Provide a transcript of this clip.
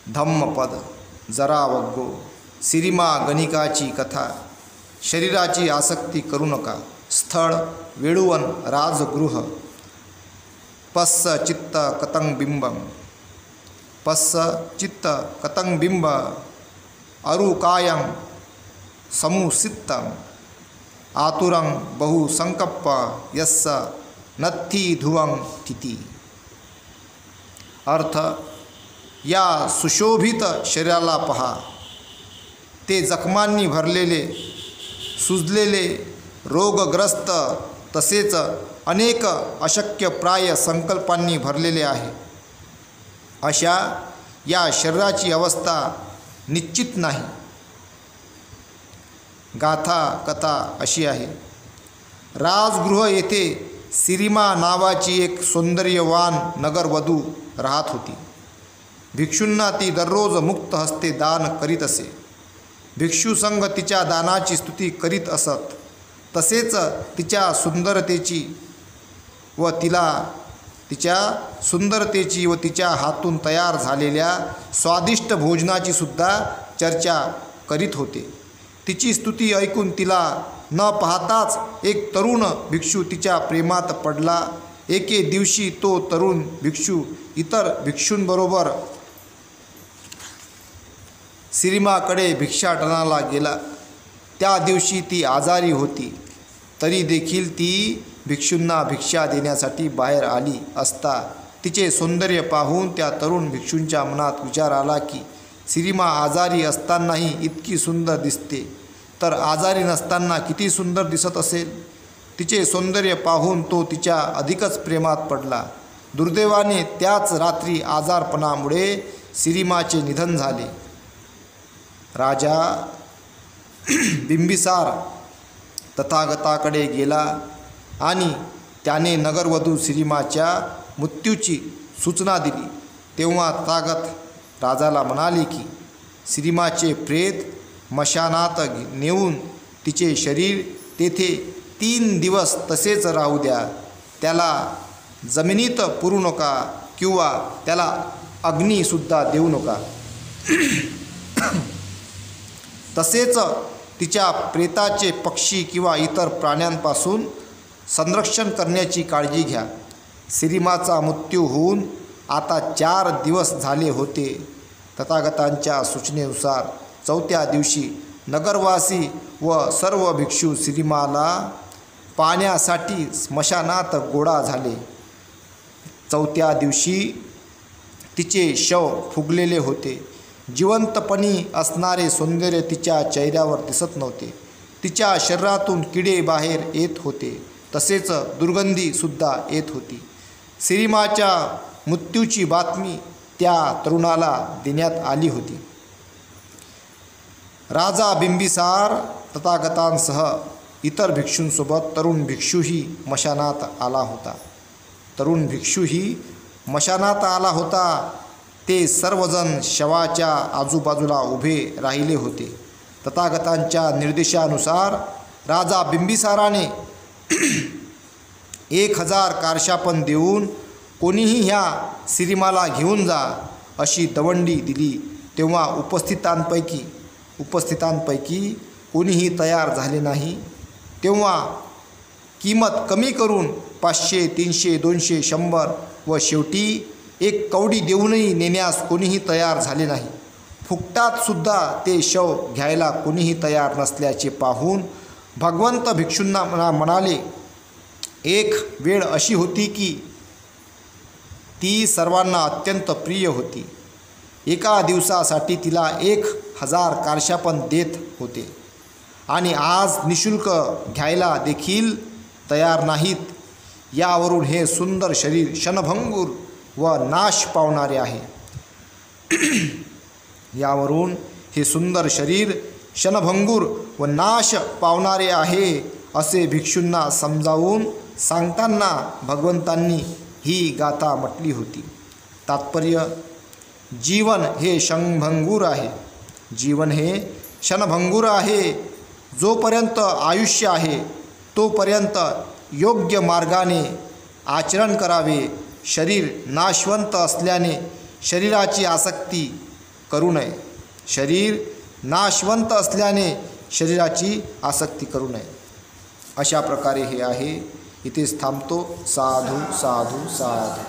धम्मपद जरा वग्गो सिरिमा गणिकाची कथा शरीराची आसक्ती करू नका स्थळ वेळुवन राजगृह पस्स चित्त कतंबिंबम पस्स चित्त कतंबिंब अरुकायं समुसित्तं आतुरं बहु संकप्प यस्स नत्थी धुवं तिती। अर्थ या सुशोभित शरीराला पहा, ते जखमांनी भरलेले सुजलेले रोगग्रस्त तसेच अनेक अशक्यप्राय संकल्पांनी भरलेले आहे। अशा या शरीराची अवस्था निश्चित नाही। गाथा कथा अशी आहे, राजगृह येथे सिरिमा नावाची एक सौंदर्यवान नगरवधू राहत होती। भिक्षूंना ती दररोज मुक्त हस्ते दान करीत असे। भिक्षू संघ तिच्या दानाची स्तुती करीत असत। तसेच तिच्या सुंदरतेची व तिच्या हातून तयार झालेल्या स्वादिष्ट भोजनाची सुद्धा चर्चा करीत होते। तिची स्तुती ऐकून तिला न पाहताच एक तरुण भिक्षू तिच्या प्रेमात पडला। एके दिवशी तो तरुण भिक्षू इतर भिक्षूंबरोबर सिरिमाकडे भिक्षाटनाला गेला। त्या दिवशी ती आजारी होती, तरी देखील ती भिक्षूंना भिक्षा देण्यासाठी बाहेर आली असता तिचे सौंदर्य पाहून त्या तरुण भिक्षूंच्या मनात विचार आला की सिरिमा आजारी असतानाही इतकी सुंदर दिसते, तर आजारी नसताना किती सुंदर दिसत असेल। तिचे सौंदर्य पाहून तो तिच्या अधिकच प्रेमात पडला। दुर्दैवाने त्याच रात्री आजारपणामुळे सिरिमाचे निधन झाले। राजा बिंबिसार तथागताकडे गेला आणि त्याने नगरवधू सिरिमाच्या मृत्यूची सूचना दिली। तेव्हा तथागत राजाला म्हणाले की सिरिमाचे प्रेत मशानात नेऊन तिचे शरीर तेथे 3 दिवस तसेच राहू द्या। त्याला जमिनीत पुरू नका किंवा त्याला अग्नीसुद्धा देऊ नका। तसेच तिच्या प्रेताचे पक्षी किंवा इतर प्राण्यांपासून संरक्षण करण्याची काळजी घ्या। सिरिमाचा मृत्यू होऊन आता 4 दिवस झाले होते। तथागतांच्या सूचनेनुसार 4थ्या दिवशी नगरवासी व सर्व भिक्षू सिरिमाला पाण्यासाठी स्मशानात गोळा झाले। 4थ्या दिवशी तिचे शव फुगलेले होते। जिवंतपणी असणारे सौंदर्य तिच्या चेहऱ्यावर दिसत नव्हते। तिच्या शरीरातून किडे बाहेर येत होते, तसेच दुर्गंधीसुद्धा येत होती। सिरिमाच्या मृत्यूची बातमी त्या तरुणाला देण्यात आली होती। राजा बिंबिसार तथागतांसह इतर भिक्षूंसोबत तरुण भिक्षूही मशानात आला होता। ते सर्वजण शवाच्या आजूबाजूला उभे राहिले होते। तथागतांच्या निर्देशानुसार राजा बिंबिसाराने 1000 कारशापन देऊन कोणीही ह्या सिरिमाला घेऊन जा अशी दवंडी दिली। तेव्हा उपस्थितांपैकी कोणीही तयार झाले नाही। तेव्हा किंमत कमी करून 500, 300, 200, 100 व शेवटी 1 कवडी देऊनही नेण्यास कोणीही तयार झाले नाही। फुकटात सुद्धा ते शव घ्यायला कोणीही तयार नसल्याचे पाहून भगवंत भिक्षूंना म्हणाले, एक वेळ अशी होती की ती सर्वांना अत्यंत प्रिय होती। एका दिवसासाठी तिला 1000 कारशापन देत होते आणि आज निशुल्क घ्यायला देखील तयार नाहीत। यावरून हे सुंदर शरीर क्षणभंगूर व नाश पावणारे आहे। यावरून हे सुंदर शरीर क्षणभंगूर व नाश पावणारे आहे असे भिक्षूंना समजावून सांगताना भगवंतांनी ही गाथा म्हटली होती। तात्पर्य, जीवन हे क्षणभंगूर आहे। जोपर्यंत आयुष्य आहे तोपर्यंत योग्य मार्गाने आचरण करावे। शरीर नाशवंत असल्याने शरीराची आसक्ती करू नये. शरीर नाशवंत असल्याने शरीराची आसक्ती करू नये. अशा प्रकारे हे आहे. इथेच थांबतो. साधू साधू साधू.